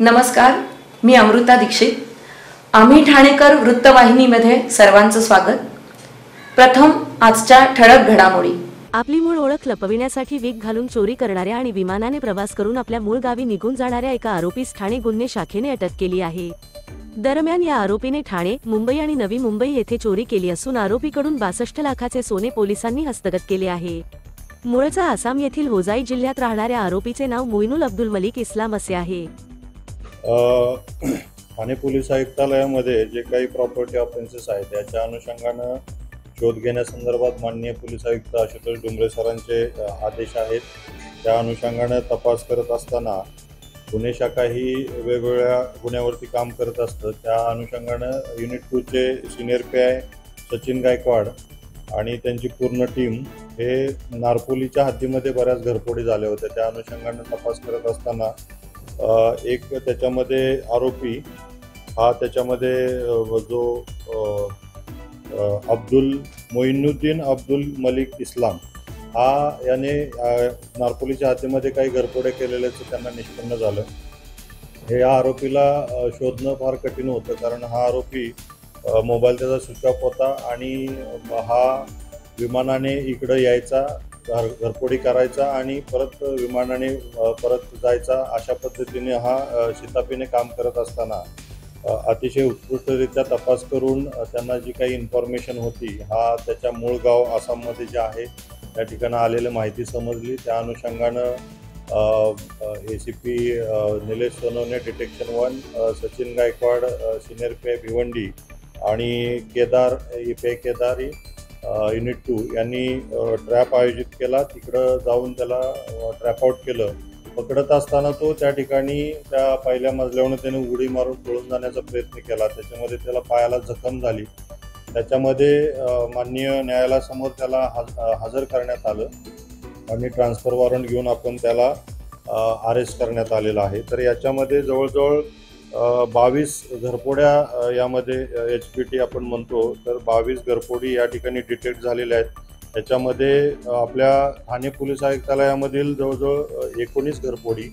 नमस्कार, मी अमृता दीक्षित. आम्ही ठाणेकर वृत्तवाहिनीमध्ये सर्वांचं स्वागत. प्रथम आजच्या ठळक घडामोडी. आपली मूळ ओळख लपविण्यासाठी विग घालून चोरी करणाऱ्या आणि विमानाने प्रवास करून आपल्या मूळ गावी निघून जाणाऱ्या एका आरोपीस ठाणे गुन्हे शाखेने अटक केली आहे. दरम्यान या आरोपीने ठाणे, मुंबई आणि नवी मुंबई येथे चोरी केली असून आरोपीकडून 62 लाखाचे सोने पोलिसांनी हस्तगत केले आहे. मूळचा आसाम येथील होजाई जिल्ह्यात राहणाऱ्या आरोपीचे नाव मोइनुल अब्दुल मलिक इस्लाम असे आहे. ठाणे पोलीस आयुक्तालयामध्ये जे काही प्रॉपर्टी ऑफेन्सेस आहेत त्याच्या अनुषंगानं शोध घेण्यासंदर्भात माननीय पोलीस आयुक्त आशुतोष डुंबरे सरांचे आदेश आहेत. त्या अनुषंगानं तपास करत असताना गुन्हे शाखा ही वेगवेगळ्या गुन्ह्यावरती काम करत असतं. त्या अनुषंगानं युनिट 2चे सिनियर PI सचिन गायकवाड आणि त्यांची पूर्ण टीम हे नारपोलीच्या हद्दीमध्ये बऱ्याच घरफोडी झाल्या होत्या. त्या अनुषंगानं तपास करत असताना एक त्याच्यामध्ये आरोपी हा त्याच्यामध्ये जो मोइनुद्दीन अब्दुल मलिक इस्लाम हा याने नारपोलीच्या हद्दीमध्ये काही घरफोड्या केलेल्याचं त्यांना निष्पन्न झालं. हे या आरोपीला शोधणं फार कठीण होतं, कारण हा आरोपी मोबाईल त्याचा स्विच ऑफ होता आणि हा विमानाने इकडं यायचा, घरफोडी करायचा आणि परत विमानाने परत जायचा. अशा पद्धतीने हा शिताफीने काम करत असताना अतिशय उत्कृष्टरित्या तपास करून त्यांना जी काही इन्फॉर्मेशन होती हा त्याच्या मूळ गाव आसाममध्ये जे आहे त्या ठिकाणी आलेली माहिती समजली. त्या अनुषंगानं ACP Nilesh Sonawane detection 1, Sachin Gaikwad senior PI Bhiwandi आणि केदार युनिट 2 यांनी ट्रॅप आयोजित केला. तिकडं जाऊन त्याला ट्रॅप आउट केलं. पकडत असताना तो त्या ठिकाणी त्या पहिल्या मजल्यावरून त्याने उडी मारून पळून जाण्याचा प्रयत्न केला. त्याच्यामध्ये त्याला पायाला जखम झाली. त्याच्यामध्ये माननीय न्यायालयासमोर त्याला हजर करण्यात आलं आणि ट्रान्सफर वॉरंट घेऊन आपण त्याला अरेस्ट करण्यात आलेलं आहे. तर याच्यामध्ये जवळजवळ 22 घरफोड्या यामध्ये HPT आपण म्हणतो, तर 22 घरफोडी या ठिकाणी डिटेक्ट झालेल्या आहेत. त्याच्यामध्ये आपल्या ठाणे पोलीस आयुक्तालयामधील जवळजवळ 19 घरफोडी,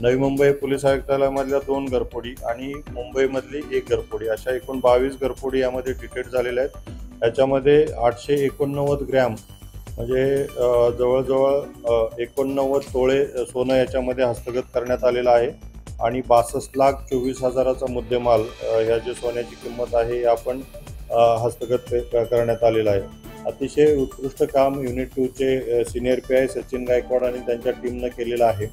नवी मुंबई पोलीस आयुक्तालयामधल्या 2 घरफोडी आणि मुंबईमधली 1 घरफोडी, अशा एकूण 22 घरफोडी यामध्ये डिटेक्ट झालेल्या आहेत. याच्यामध्ये 889 ग्रॅम म्हणजे जवळजवळ 89 तोळे सोनं याच्यामध्ये हस्तगत करण्यात आलेलं आहे आणि 62,24,000चा मुद्देमाल ह्या जे सोन्याची किंमत आहे आपण हस्तगत करण्यात आलेलं आहे. अतिशय उत्कृष्ट काम युनिट 2चे सिनियर PI सचिन गायकवाड आणि त्यांच्या टीमनं केलेलं आहे.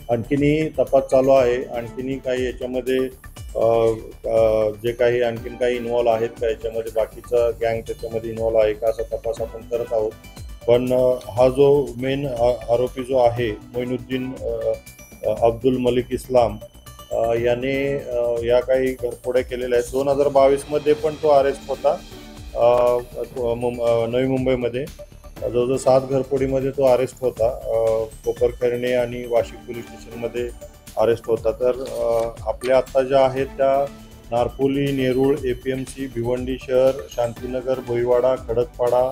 आणखीनही तपास चालू आहे. आणखीनही काही याच्यामध्ये जे काही आणखीन काही इन्व्हॉल्व आहेत का, याच्यामध्ये बाकीचा गँग त्याच्यामध्ये इन्व्हॉल्व आहे का, असा तपास आपण करत आहोत. पण हा जो मेन आरोपी जो आहे मोइनुद्दीन अब्दुल मलिक इस्लाम याने या काही घरफोड्या केलेल्या आहेत. 2022मध्ये पण तो अरेस्ट होता. नवी मुंबईमध्ये जवळजवळ 7 घरफोडीमध्ये तो अरेस्ट होता. कोपरखैरणे आणि वाशिक पोलीस स्टेशनमध्ये अरेस्ट होता. तर आपल्या आत्ता ज्या आहेत त्या नारपोली, नेरूळ, APMC, भिवंडी शहर, शांतीनगर, भोईवाडा, खडकपाडा,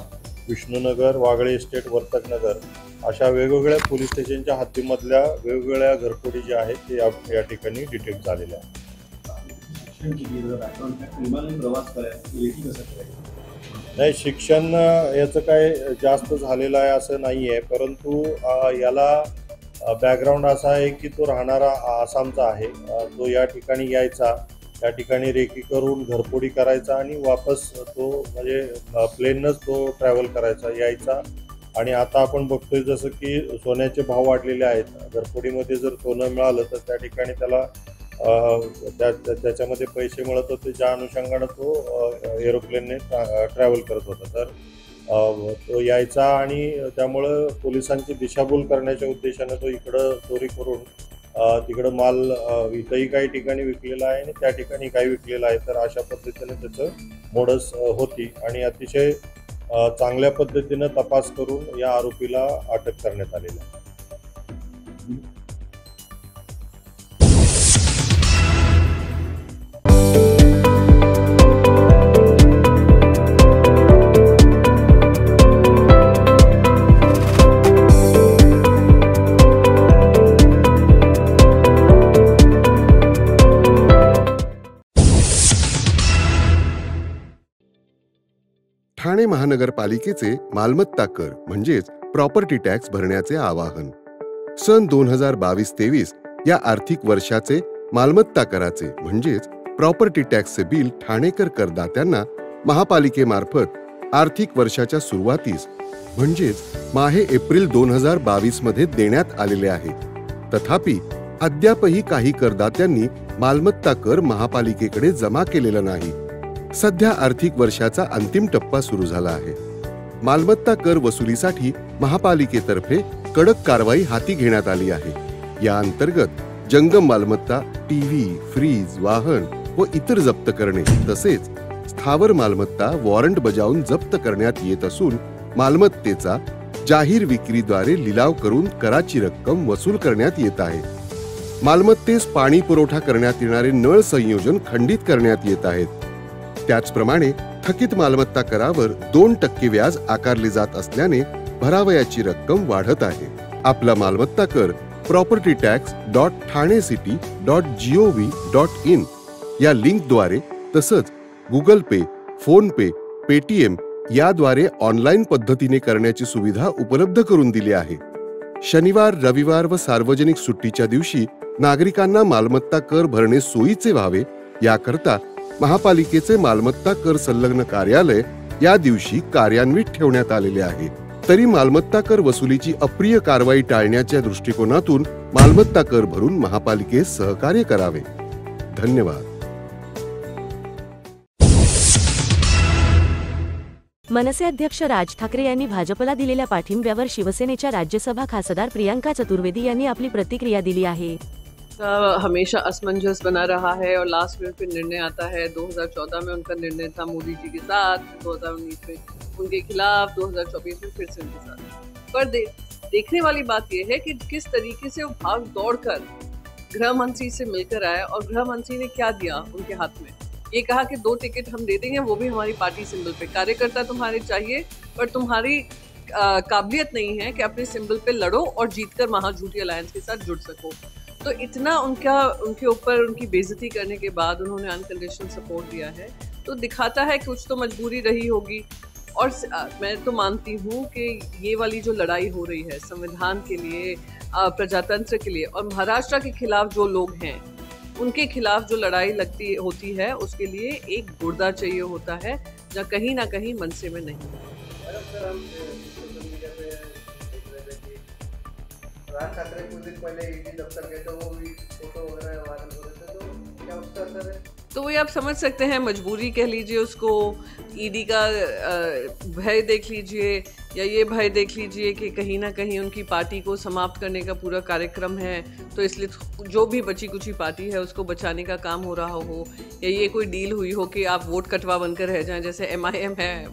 विष्णुनगर, वागळे इस्टेट, वर्तकनगर अशा वेगवेगळ्या पोलीस स्टेशनच्या हद्दीमधल्या वेगवेगळ्या घरफोडी ज्या आहेत ते या ठिकाणी डिटेक्ट झालेल्या आहेत. नाही, शिक्षण याचं काय जास्त झालेलं आहे असं नाही आहे, परंतु याला बॅकग्राऊंड असा आहे की तो राहणारा आसामचा आहे. तो या ठिकाणी यायचा, त्या ठिकाणी रेकी करून घरफोडी करायचा आणि वापस तो म्हणजे प्लेननंच तो ट्रॅव्हल करायचा, यायचा. आणि आता आपण बघतोय जसं की सोन्याचे भाव वाढलेले आहेत. घरफोडीमध्ये जर सोनं मिळालं तर त्या ठिकाणी त्याला त्याच्यामध्ये पैसे मिळत होते, ज्या अनुषंगानं तो एरोप्लेनने ट्रॅव्हल करत होता. तर तो यायचा आणि त्यामुळं पोलिसांची दिशाभूल करण्याच्या उद्देशानं तो इकडं चोरी करून तिकडं माल इथंही काही ठिकाणी विकलेला आहे आणि त्या ठिकाणी काही विकलेला आहे. तर अशा पद्धतीने त्याचं मोडस होती आणि अतिशय चांगल्या पद्धतीनं तपास करून या आरोपीला अटक करण्यात आलेली आहे. ठाणे महानगरपालिकेचे मालमत्ता कर म्हणजेच प्रॉपर्टी टॅक्स भरण्याचे आवाहन. सन 2022-23 या आर्थिक वर्षाचे मालमत्ता कराचे म्हणजेच प्रॉपर्टी टॅक्सचे बिल ठाणेकर करदात्यांना महापालिकेमार्फत आर्थिक वर्षाच्या सुरुवातीस म्हणजेच माहे एप्रिल 2022 मध्ये देण्यात आलेले आहे. तथापि अद्यापही काही करदात्यांनी मालमत्ता कर महापालिकेकडे जमा केलेला नाही. सध्या आर्थिक वर्षाचा अंतिम टप्पा सुरू झाला आहे. मालमत्ता कर वसुलीसाठी महापालिकेतर्फे कडक कारवाई हाती घेण्यात आली आहे. या अंतर्गत जंगम मालमत्ता, टीव्ही, फ्रीज, वाहन व इतर जप्त करणे तसेच स्थावर मालमत्ता वॉरंट बजावून जप्त करण्यात येत असून मालमत्तेचा जाहीर विक्रीद्वारे लिलाव करून कराची रक्कम वसूल करण्यात येत आहे. मालमत्तेस पाणी पुरवठा करण्यात येणारे नळ संयोजन खंडित करण्यात येत आहेत. त्याचप्रमाणे थकीत मालमत्ता करावर 2% व्याज आकारले जात असल्याने भरावयाची रक्कम वाढत आहे. आपला मालमत्ता कर propertytax.thanecity.gov.in या लिंकद्वारे तसंच गुगल पे, फोन पे, पेटीएम याद्वारे ऑनलाईन पद्धतीने करण्याची सुविधा उपलब्ध करून दिली आहे. शनिवार, रविवार व सार्वजनिक सुट्टीच्या दिवशी नागरिकांना मालमत्ता कर भरणे सोयीचे व्हावे याकरता महापालिकेचे मालमत्ता कर संलग्न कार्यालय या दिवशी कार्यान्वित ठेवण्यात आलेले आहे. तरी मालमत्ता कर वसुलीची अप्रिय कारवाई टाळण्याच्या दृष्टिकोनातून मालमत्ता कर भरून महापालिकेस सहकार्य करावे. धन्यवाद. मनसे अध्यक्ष राज ठाकरे यांनी भाजपला दिलेल्या पाठिंब्यावर शिवसेनेच्या राज्यसभा खासदार प्रियंका चतुर्वेदी यांनी आपली प्रतिक्रिया दिली आहे. हमेशा असमंजस बना रहा है और लास्ट मिनट पे निर्णय आता है. 2014 में उनका निर्णय था मोदी जी के साथ, 2019 में उनके खिलाफ, 2024 में फिर से उनके साथ. पर देखने वाली बात यह है कि किस तरीके से वो भाग दौड़कर गृह मंत्री से मिलकर आए और गृह मंत्री ने क्या दिया उनके हाथ में. ये कहा कि 2 टिकट हम दे देंगे, वो भी हमारी पार्टी सिंबल पे. कार्यकर्ता तुम्हारे चाहिए पर तुम्हारी काबिलियत नहीं है कि अपने सिंबल पे लड़ो और जीतकर महाझूठी अलायंस के साथ जुड़ सको. तो इतना उनके ऊपर उनकी बेइज्जती करने के बाद उन्होंने अनकंडीशनल सपोर्ट दिया है, तो दिखाता है कुछ तो मजबूरी रही होगी. और मैं तो मानती हूँ कि ये वाली जो लड़ाई हो रही है संविधान के लिए, प्रजातंत्र के लिए और महाराष्ट्र के खिलाफ जो लोग हैं उनके खिलाफ जो लड़ाई होती है उसके लिए एक गुर्दा चाहिए होता है, जो कहीं ना कहीं मनसे में नहीं है. राज ठाकरे कुछ दिन पहले ईडी दफ्तर गए थे, वो भी फोटो वगैरह वायरल हो रहे थे, तो क्या उसका असर है? तो वही आप समझ सकते हैं, मजबूरी कह लीजिए उसको, ईडी का भय देख लीजिए या ये भय देख लीजिए कि कहीं ना कहीं उनकी पार्टी को समाप्त करने का पूरा कार्यक्रम है, तो इसलिए जो भी बची कुची पार्टी है उसको बचाने का काम हो रहा हो, या ये कोई डील हुई हो कि आप वोट कटवा बनकर रह जाएं जैसे MIM है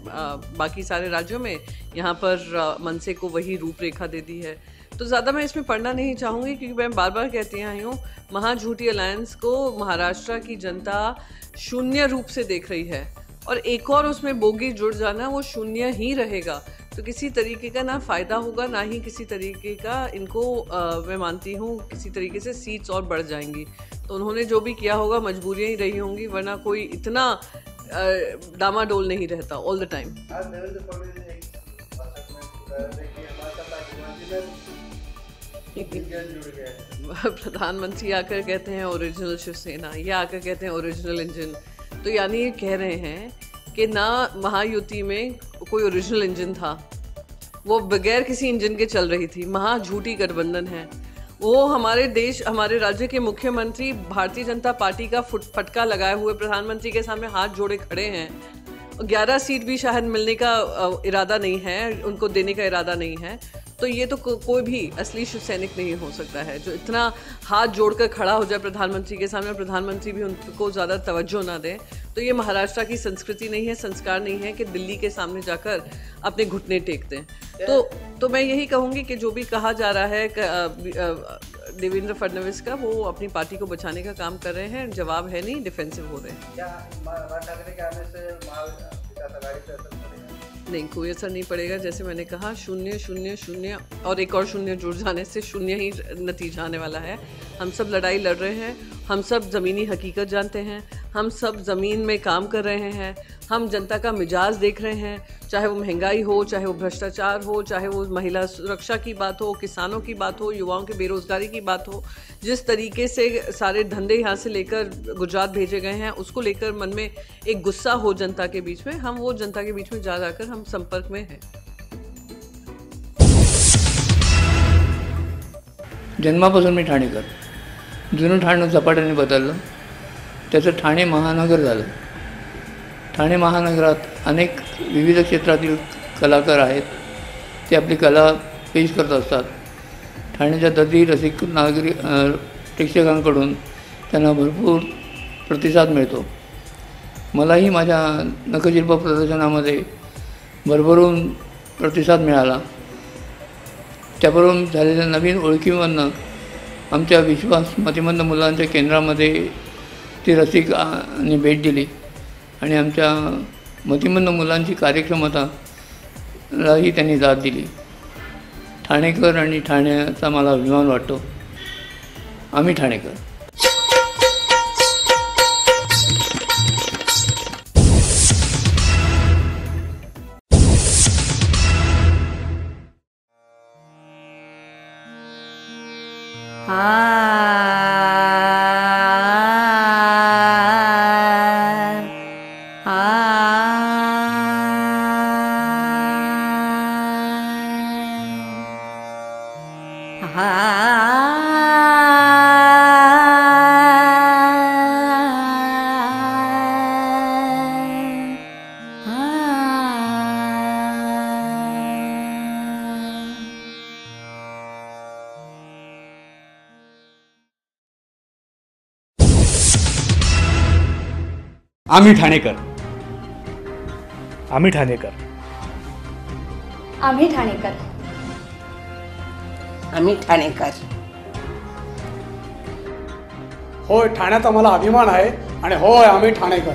बाकी सारे राज्यों में, यहाँ पर मनसे को वही रूपरेखा दे दी है. तो ज़्यादा मैं इसमें पढ़ना नहीं चाहूँगी क्योंकि मैं बार बार कहती आई हूँ, महाझूठी अलायंस को महाराष्ट्र की जनता शून्य रूप से देख रही है और एक और उसमें बोगी जुड़ जाना वो शून्य ही रहेगा. तो किसी तरीके का ना फ़ायदा होगा ना ही किसी तरीके का इनको मैं मानती हूँ किसी तरीके से सीट्स और बढ़ जाएंगी. तो उन्होंने जो भी किया होगा मजबूरियाँ ही रही होंगी, वरना कोई इतना डामाडोल नहीं रहता ऑल द टाइम. प्रधानमंत्री आकर कहते हैं ओरिजिनल शिवसेना, ये आकर कहते हैं ओरिजिनल इंजन. तो यानी ये कह रहे हैं कि ना महायुति में कोई ओरिजिनल इंजन था, वो बगैर किसी इंजन के चल रही थी. महाझूठी गठबंधन है वो. हमारे देश, हमारे राज्य के मुख्यमंत्री भारतीय जनता पार्टी का फटका लगाए हुए प्रधानमंत्री के सामने हाथ जोड़े खड़े हैं. 11 सीट भी शायद मिलने का इरादा नहीं है, उनको देने का इरादा नहीं है. तो ये तो कोई भी असली शिव सैनिक नहीं हो सकता है जो इतना हाथ जोड़कर खड़ा हो जाए प्रधानमंत्री के सामने, प्रधानमंत्री भी उनको ज़्यादा तवज्जो ना दे. तो ये महाराष्ट्र की संस्कृति नहीं है, संस्कार नहीं है कि दिल्ली के सामने जाकर अपने घुटने टेकते हैं. तो मैं यही कहूँगी कि जो भी कहा जा रहा है देवेंद्र फडणवीस का, वो अपनी पार्टी को बचाने का काम कर रहे हैं. जवाब है नहीं, डिफेंसिव हो रहे हैं. नहीं, कोई असर नहीं पड़ेगा. जैसे मैंने कहा, 0 0 0 और एक और 0 जुड़ जाने से 0 ही नतीजा आने वाला है. हम सब लड़ाई लड़ रहे हैं, हम सब ज़मीनी हकीकत जानते हैं, हम सब ज़मीन में काम कर रहे हैं, हम जनता का मिजाज देख रहे हैं, चाहे वो महंगाई हो, चाहे वो भ्रष्टाचार हो, चाहे वो महिला सुरक्षा की बात हो, किसानों की बात हो, युवाओं की बेरोजगारी की बात हो। जिस तरीके से सारे धंधे यहाँ से लेकर गुजरात भेजे गए हैं, उसको लेकर मन में एक गुस्सा हो जनता के बीच में, हम वो जनता के बीच में जा जाकर हम संपर्क में हैं। जन्मापासून मी ठाणेकर. जुनं ठाणं झपाट्याने बदललं, त्याचं ठाणे महानगर झालं. ठाणे महानगरात अनेक विविध क्षेत्रातील कलाकार आहेत, ते आपली कला पेश करत असतात. ठाण्याच्या दर्दी रसिक नागरिक प्रेक्षकांकडून त्यांना भरपूर प्रतिसाद मिळतो. मलाही माझ्या नखशिल्प प्रदर्शनामध्ये भरभरून प्रतिसाद मिळाला. त्याबरोबर झालेल्या नवीन ओळखीमधनं आमच्या विश्वास मतिमंद मुलांच्या केंद्रामध्ये ती रसिकांनी भेट दिली आणि आमच्या मतिमंद मुलांची कार्यक्षमतालाही त्यांनी दाद दिली. ठाणेकर आणि ठाण्याचा मला अभिमान वाटतो. आम्ही ठाणेकर. आम्ही ठाणेकर. आम्ही ठाणेकर. आम्ही ठाणेकर. आम्ही ठाणेकर. होय, ठाण्याचा मला अभिमान आहे आणि होय आम्ही ठाणेकर.